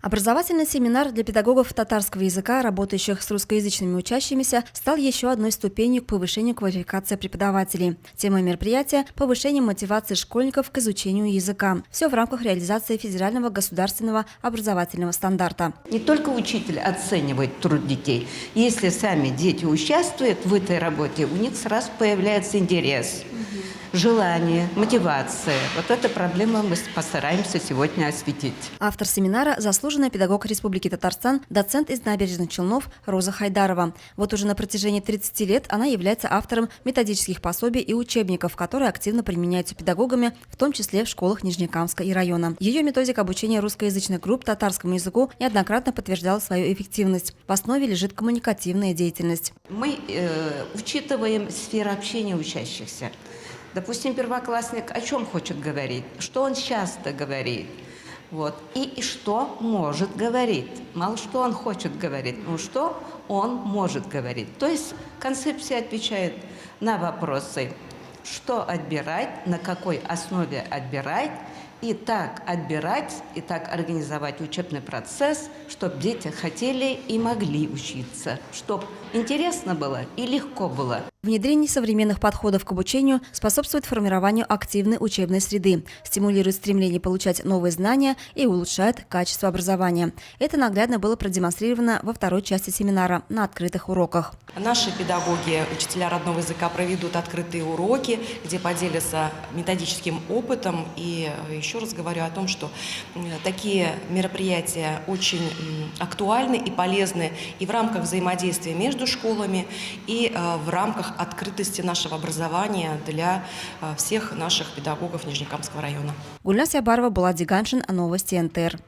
Образовательный семинар для педагогов татарского языка, работающих с русскоязычными учащимися, стал еще одной ступенью к повышению квалификации преподавателей. Тема мероприятия – повышение мотивации школьников к изучению языка. Все в рамках реализации федерального государственного образовательного стандарта. Не только учитель оценивает труд детей. Если сами дети участвуют в этой работе, у них сразу появляется интерес. Желание, мотивация. Вот эта проблема мы постараемся сегодня осветить. Автор семинара – заслуженный педагог Республики Татарстан, доцент из Набережных Челнов Роза Хайдарова. Вот уже на протяжении 30 лет она является автором методических пособий и учебников, которые активно применяются педагогами, в том числе в школах Нижнекамска и района. Ее методика обучения русскоязычных групп татарскому языку неоднократно подтверждала свою эффективность. В основе лежит коммуникативная деятельность. Мы учитываем сферу общения учащихся. Допустим, первоклассник о чем хочет говорить, что он часто говорит, и что может говорить. Мало что он хочет говорить, но что он может говорить. То есть концепция отвечает на вопросы, что отбирать, на какой основе отбирать, и так отбирать, и так организовать учебный процесс, чтобы дети хотели и могли учиться, чтобы интересно было и легко было. Внедрение современных подходов к обучению способствует формированию активной учебной среды, стимулирует стремление получать новые знания и улучшает качество образования. Это наглядно было продемонстрировано во второй части семинара на открытых уроках. Наши педагоги, учителя родного языка проведут открытые уроки, где поделятся методическим опытом. И еще раз говорю о том, что такие мероприятия очень актуальны и полезны и в рамках взаимодействия между школами, и в рамках открытости нашего образования для всех наших педагогов Нижнекамского района. Гульнас Ябарова, Булат Диганшин, новости НТР.